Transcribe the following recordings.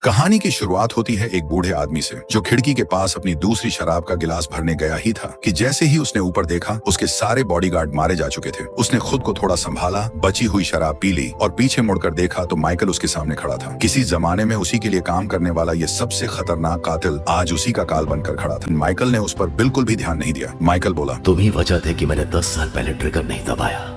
कहानी की शुरुआत होती है एक बूढ़े आदमी से जो खिड़की के पास अपनी दूसरी शराब का गिलास भरने गया ही था कि जैसे ही उसने ऊपर देखा उसके सारे बॉडीगार्ड मारे जा चुके थे। उसने खुद को थोड़ा संभाला, बची हुई शराब पी ली और पीछे मुड़कर देखा तो माइकल उसके सामने खड़ा था। किसी जमाने में उसी के लिए काम करने वाला ये सबसे खतरनाक कातिल आज उसी का काल बनकर खड़ा था। माइकल ने उस पर बिल्कुल भी ध्यान नहीं दिया। माइकल बोला, तुम ही वजह थे कि मैंने 10 साल पहले ट्रिगर नहीं दबाया।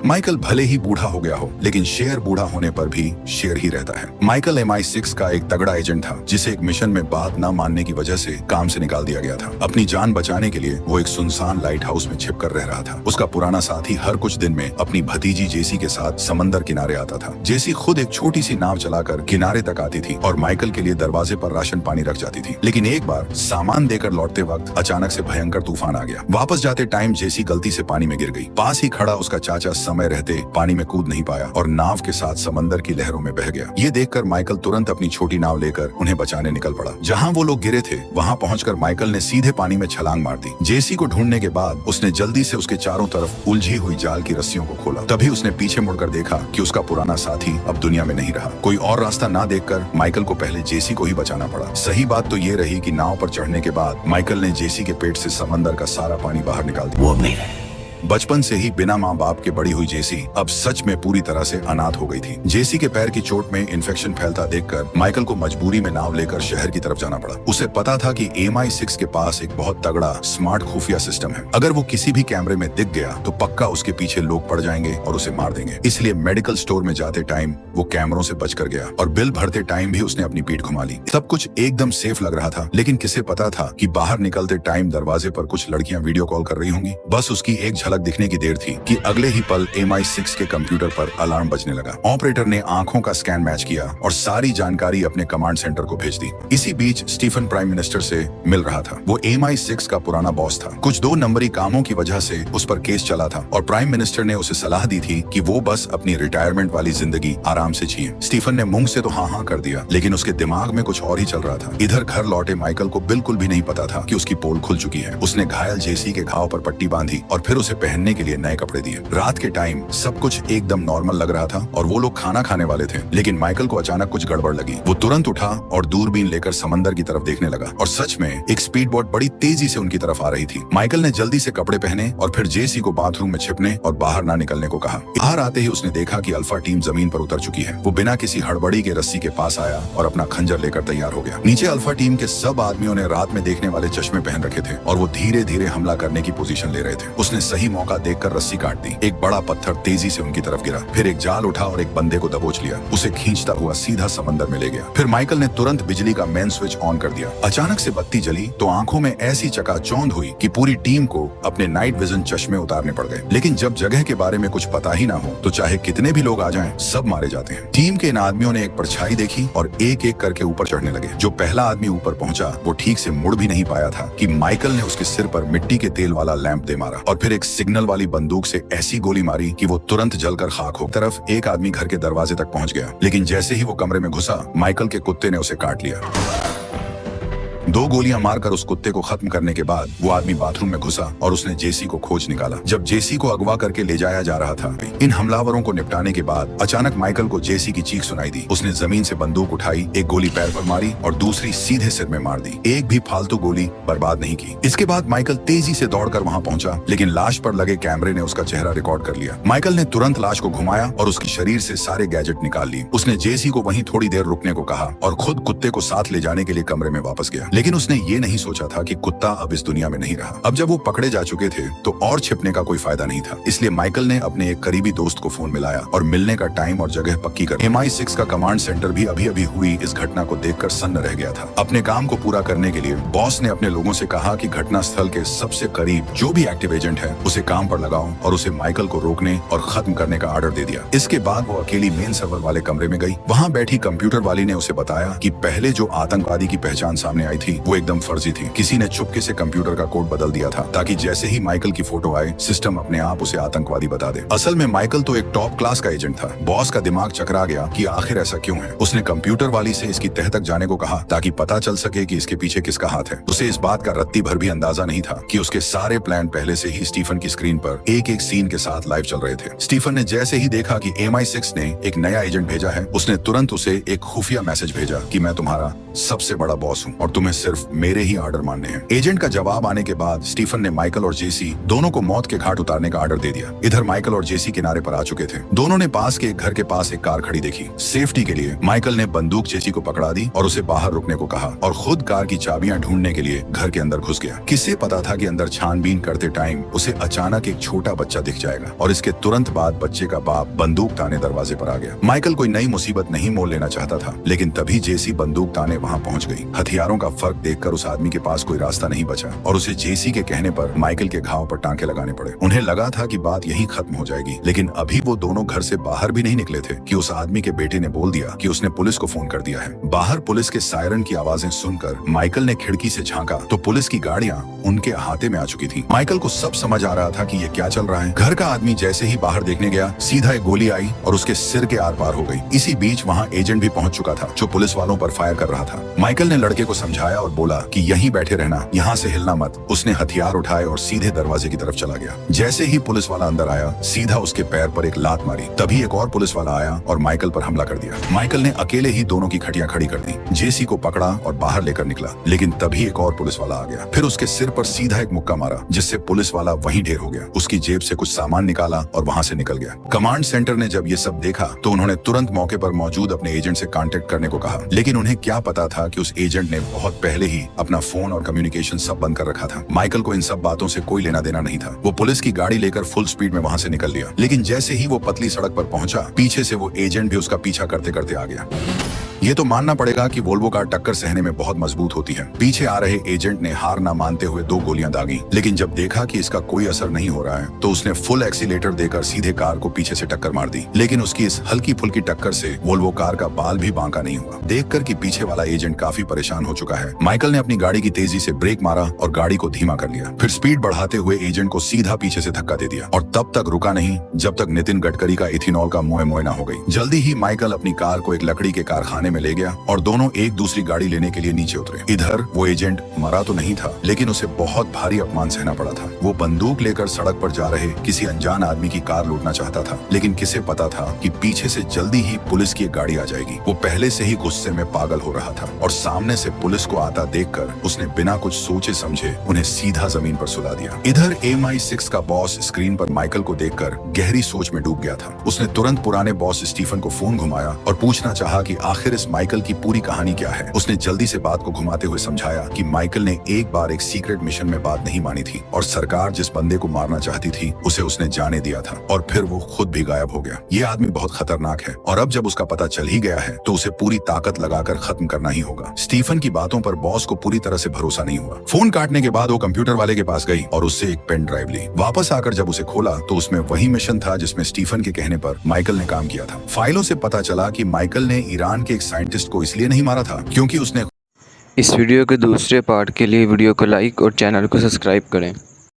माइकल भले ही बूढ़ा हो गया हो, लेकिन शेर बूढ़ा होने पर भी शेर ही रहता है। माइकल MI6 का एक तगड़ा एजेंट था जिसे एक मिशन में बात न मानने की वजह से काम से निकाल दिया गया था। अपनी जान बचाने के लिए वो एक सुनसान लाइट हाउस में छिप कर रह रहा था। उसका पुराना साथी हर कुछ दिन में अपनी भतीजी जेसी के साथ समंदर किनारे आता था। जेसी खुद एक छोटी सी नाव चलाकर किनारे तक आती थी और माइकल के लिए दरवाजे पर राशन पानी रख जाती थी। लेकिन एक बार सामान देकर लौटते वक्त अचानक से भयंकर तूफान आ गया। वापस जाते टाइम जेसी गलती से पानी में गिर गई। पास ही खड़ा उसका चाचा समय रहते पानी में कूद नहीं पाया और नाव के साथ समंदर की लहरों में बह गया। ये देखकर माइकल तुरंत अपनी छोटी नाव लेकर उन्हें बचाने निकल पड़ा। जहां वो लोग गिरे थे वहां पहुंचकर माइकल ने सीधे पानी में छलांग मार दी। जेसी को ढूंढने के बाद उसने जल्दी से उसके चारों तरफ उलझी हुई जाल की रस्सियों को खोला। तभी उसने पीछे मुड़कर देखा कि उसका पुराना साथी अब दुनिया में नहीं रहा। कोई और रास्ता ना देखकर माइकल को पहले जेसी को ही बचाना पड़ा। सही बात तो ये रही कि नाव पर चढ़ने के बाद माइकल ने जेसी के पेट से समंदर का सारा पानी बाहर निकाल दिया। वो अब नहीं रहे। बचपन से ही बिना माँ बाप के बड़ी हुई जेसी अब सच में पूरी तरह से अनाथ हो गई थी। जेसी के पैर की चोट में इन्फेक्शन फैलता देखकर माइकल को मजबूरी में नाव लेकर शहर की तरफ जाना पड़ा। उसे पता था कि MI6 के पास एक बहुत तगड़ा स्मार्ट खुफिया सिस्टम है। अगर वो किसी भी कैमरे में दिख गया तो पक्का उसके पीछे लोग पड़ जाएंगे और उसे मार देंगे। इसलिए मेडिकल स्टोर में जाते टाइम वो कैमरों से बचकर गया और बिल भरते टाइम भी उसने अपनी पीठ घुमा ली। सब कुछ एकदम सेफ लग रहा था, लेकिन किसे पता था कि बाहर निकलते टाइम दरवाजे पर कुछ लड़कियां वीडियो कॉल कर रही होंगी। बस उसकी एक झलक दिखने की देर थी कि अगले ही पल MI6 के कंप्यूटर पर अलार्म बजने लगा। ऑपरेटर ने आंखों का स्कैन मैच किया और सारी जानकारी अपने कमांड सेंटर को भेज दी। इसी बीच स्टीफन प्राइम मिनिस्टर से मिल रहा था। वो MI6 का पुराना बॉस था। कुछ 2 नंबरी कामों की वजह से उस पर केस चला था और प्राइम मिनिस्टर ने उसे सलाह दी थी कि वो बस अपनी रिटायरमेंट वाली जिंदगी आराम से जिए। स्टीफन ने मुंह से तो हाँ कर दिया, लेकिन उसके दिमाग में कुछ और ही चल रहा था। इधर घर लौटे माइकल को बिल्कुल भी नहीं पता था कि उसकी पोल खुल चुकी है। उसने घायल जेसी के घाव पर पट्टी बांधी और फिर उसे पहनने के लिए नए कपड़े दिए। रात के टाइम सब कुछ एकदम नॉर्मल लग रहा था और वो लोग खाना खाने वाले थे, लेकिन माइकल को अचानक कुछ गड़बड़ लगी। वो तुरंत उठा और दूरबीन लेकर समंदर की तरफ देखने लगा और सच में एक स्पीड बोट बड़ी तेजी से उनकी तरफ आ रही थी। माइकल ने जल्दी से कपड़े पहने और फिर जेसी को बाथरूम में छिपने और बाहर ना निकलने को कहा। बाहर आते ही उसने देखा कि अल्फा टीम जमीन पर उतर चुकी है। वो बिना किसी हड़बड़ी के रस्सी के पास आया और अपना खंजर लेकर तैयार हो गया। नीचे अल्फा टीम के सब आदमियों ने रात में देखने वाले चश्मे पहन रखे थे और वो धीरे धीरे हमला करने की पोजीशन ले रहे थे। उसने सही मौका देखकर रस्सी काट दी। एक बड़ा पत्थर तेजी से उनकी तरफ गिरा। फिर एक जाल उठा और एक बंदे को दबोच लिया। उसे खींचता हुआ सीधा समंदर में ले गया। फिर माइकल ने तुरंत बिजली का मेन स्विच ऑन कर दिया। अचानक से बत्ती जली तो आंखों में ऐसी चकाचौंध हुई कि पूरी टीम को अपने नाइट विजन चश्मे उतारने पड़ गए। लेकिन जब जगह के बारे में कुछ पता ही ना हो तो चाहे कितने भी लोग आ जाएं, सब मारे जाते हैं। टीम के इन आदमियों ने एक परछाई देखी और एक एक करके ऊपर चढ़ने लगे। जो पहला आदमी ऊपर पहुंचा वो ठीक से मुड़ भी नहीं पाया था कि माइकल ने उसके सिर पर मिट्टी के तेल वाला लैंप दे मारा और फिर एक सिग्नल वाली बंदूक से ऐसी गोली मारी कि वो तुरंत जलकर खाक हो। तरफ एक आदमी घर के दरवाजे तक पहुंच गया, लेकिन जैसे ही वो कमरे में घुसा माइकल के कुत्ते ने उसे काट लिया। 2 गोलियां मारकर उस कुत्ते को खत्म करने के बाद वो आदमी बाथरूम में घुसा और उसने जेसी को खोज निकाला। जब जेसी को अगवा करके ले जाया जा रहा था, इन हमलावरों को निपटाने के बाद अचानक माइकल को जेसी की चीख सुनाई दी। उसने जमीन से बंदूक उठाई, एक गोली पैर पर मारी और दूसरी सीधे सिर में मार दी। एक भी फालतू गोली बर्बाद नहीं की। इसके बाद माइकल तेजी से दौड़कर वहां पहुंचा, लेकिन लाश पर लगे कैमरे ने उसका चेहरा रिकॉर्ड कर लिया। माइकल ने तुरंत लाश को घुमाया और उसके शरीर से सारे गैजेट निकाल लिए। उसने जेसी को वहीं थोड़ी देर रुकने को कहा और खुद कुत्ते को साथ ले जाने के लिए कमरे में वापस गया। लेकिन उसने ये नहीं सोचा था कि कुत्ता अब इस दुनिया में नहीं रहा। अब जब वो पकड़े जा चुके थे तो और छिपने का कोई फायदा नहीं था। इसलिए माइकल ने अपने एक करीबी दोस्त को फोन मिलाया और मिलने का टाइम और जगह पक्की कर। MI6 का कमांड सेंटर भी अभी अभी हुई इस घटना को देखकर सन्न रह गया था। अपने काम को पूरा करने के लिए बॉस ने अपने लोगों से कहा कि घटना स्थल के सबसे करीब जो भी एक्टिव एजेंट है उसे काम पर लगाओ और उसे माइकल को रोकने और खत्म करने का ऑर्डर दे दिया। इसके बाद वो अकेली मेन सर्वर वाले कमरे में गई। वहाँ बैठी कंप्यूटर वाली ने उसे बताया कि पहले जो आतंकवादी की पहचान सामने आई थी थी वो एकदम फर्जी थी। किसी ने चुपके से कंप्यूटर का कोड बदल दिया था ताकि जैसे ही माइकल की फोटो आए सिस्टम अपने आप उसे आतंकवादी बता दे। असल में माइकल तो एक टॉप क्लास का एजेंट था। बॉस का दिमाग चकरा गया कि आखिर ऐसा क्यों है। उसने कंप्यूटर वाली से इसकी तह तक जाने को कहा ताकि पता चल सके कि इसके पीछे किसका हाथ है। उसे इस बात का रत्ती भर भी अंदाजा नहीं था कि उसके सारे प्लान पहले से ही स्टीफन की स्क्रीन पर एक एक सीन के साथ लाइव चल रहे थे। स्टीफन ने जैसे ही देखा कि MI6 ने एक नया एजेंट भेजा है, उसने तुरंत उसे एक खुफिया मैसेज भेजा कि मैं तुम्हारा सबसे बड़ा बॉस हूँ और तुम्हें सिर्फ मेरे ही ऑर्डर मानने हैं। एजेंट का जवाब आने के बाद स्टीफन ने माइकल और जेसी दोनों को मौत के घाट उतारने का ऑर्डर दे दिया। इधर माइकल और जेसी किनारे पर आ चुके थे। दोनों ने पास के एक घर के पास एक कार खड़ी देखी। सेफ्टी के लिए माइकल ने बंदूक जेसी को पकड़ा दी और उसे बाहर रुकने को कहा और खुद कार की चाबियां ढूंढने के लिए घर के अंदर घुस गया। किसे पता था कि अंदर छानबीन करते टाइम उसे अचानक एक छोटा बच्चा दिख जाएगा और इसके तुरंत बाद बच्चे का बाप बंदूक ताने दरवाजे पर आ गया। माइकल कोई नई मुसीबत नहीं मोल लेना चाहता था, लेकिन तभी जेसी बंदूक ताने वहां पहुंच गई। हथियारों का फर्क देखकर उस आदमी के पास कोई रास्ता नहीं बचा और उसे जेसी के कहने पर माइकल के घाव पर टांके लगाने पड़े। उन्हें लगा था कि बात यहीं खत्म हो जाएगी, लेकिन अभी वो दोनों घर से बाहर भी नहीं निकले थे कि उस आदमी के बेटे ने बोल दिया कि उसने पुलिस को फोन कर दिया है। बाहर पुलिस के सायरन की आवाजें सुनकर माइकल ने खिड़की से झांका तो पुलिस की गाड़ियां उनके अहाते में आ चुकी थी। माइकल को सब समझ आ रहा था कि ये क्या चल रहा है। घर का आदमी जैसे ही बाहर देखने गया, सीधा एक गोली आई और उसके सिर के आर पार हो गई। इसी बीच वहाँ एजेंट भी पहुंच चुका था जो पुलिस वालों पर फायर कर रहा था। माइकल ने लड़के को समझाया और बोला कि यहीं बैठे रहना, यहाँ से हिलना मत। उसने हथियार उठाए और सीधे दरवाजे की तरफ चला गया। जैसे ही पुलिस वाला अंदर आया, सीधा उसके पैर पर एक लात मारी। तभी एक और पुलिस वाला आया और माइकल पर हमला कर दिया। माइकल ने अकेले ही दोनों की खटियां खड़ी कर दी। जेसी को पकड़ा और बाहर लेकर निकला, लेकिन तभी एक और पुलिस वाला आ गया। फिर उसके सिर पर सीधा एक मुक्का मारा, जिससे पुलिस वाला वहीं ढेर हो गया। उसकी जेब से कुछ सामान निकाला और वहां से निकल गया। कमांड सेंटर ने जब ये सब देखा तो उन्होंने तुरंत मौके पर मौजूद अपने एजेंट से कांटेक्ट करने को कहा, लेकिन उन्हें क्या पता था कि उस एजेंट ने बहुत पहले ही अपना फोन और कम्युनिकेशन सब बंद कर रखा था। माइकल को इन सब बातों से कोई लेना देना नहीं था। वो पुलिस की गाड़ी लेकर फुल स्पीड में वहां से निकल लिया, लेकिन जैसे ही वो पतली सड़क पर पहुंचा, पीछे से वो एजेंट भी उसका पीछा करते करते आ गया। ये तो मानना पड़ेगा कि वोल्वो कार टक्कर सहने में बहुत मजबूत होती है। पीछे आ रहे एजेंट ने हार ना मानते हुए 2 गोलियां दागी, लेकिन जब देखा कि इसका कोई असर नहीं हो रहा है तो उसने फुल एक्सीलेटर देकर सीधे कार को पीछे से टक्कर मार दी। लेकिन उसकी इस हल्की फुल्की टक्कर से वोल्वो कार का बाल भी बांका नहीं हुआ। देखकर कि पीछे वाला एजेंट काफी परेशान हो चुका है, माइकल ने अपनी गाड़ी की तेजी से ब्रेक मारा और गाड़ी को धीमा कर लिया। फिर स्पीड बढ़ाते हुए एजेंट को सीधा पीछे से धक्का दे दिया और तब तक रुका नहीं जब तक नितिन गडकरी का इथेनॉल का मोए मोए ना हो गई। जल्दी ही माइकल अपनी कार को एक लकड़ी के कारखाने में ले गया और दोनों एक दूसरी गाड़ी लेने के लिए नीचे उतरे। इधर वो एजेंट मरा तो नहीं था, लेकिन उसे बहुत भारी अपमान सहना पड़ा था। वो बंदूक लेकर सड़क पर जा रहे किसी अनजान आदमी की कार लूटना चाहता था, लेकिन किसे पता था कि पीछे से जल्दी ही पुलिस की एक गाड़ी आ जाएगी। वो पहले से ही गुस्से में पागल हो रहा था और सामने से पुलिस को आता देखकर उसने बिना कुछ सोचे समझे उन्हें सीधा जमीन पर सुला दिया। इधर MI6 का बॉस स्क्रीन पर माइकल को देखकर गहरी सोच में डूब गया था। उसने तुरंत पुराने बॉस स्टीफन को फोन घुमाया और पूछना चाहा कि आखिर इस माइकल की पूरी कहानी क्या है। उसने जल्दी से बात को घुमाते हुए समझाया कि माइकल ने एक बार एक सीक्रेट मिशन में बात नहीं मानी थी और सरकार जिस बंदे को मारना चाहती थी उसे उसने जाने दिया था और फिर वो खुद भी गायब हो गया। ये आदमी बहुत खतरनाक है और अब जब उसका पता चल ही गया है तो उसे पूरी ताकत लगाकर खत्म करना ही होगा। स्टीफन की बातों पर बॉस को पूरी तरह से भरोसा नहीं हुआ। फोन काटने के बाद वो कंप्यूटर वाले के पास गई और उससे एक पेन ड्राइव ली। वापस आकर जब उसे खोला तो उसमें वही मिशन था जिसमें स्टीफन के कहने पर माइकल ने काम किया था। फाइलों से पता चला कि माइकल ने ईरान के एक साइंटिस्ट को इसलिए नहीं मारा था क्योंकि उसने इस वीडियो के दूसरे पार्ट के लिए वीडियो को लाइक और चैनल को सब्सक्राइब करें।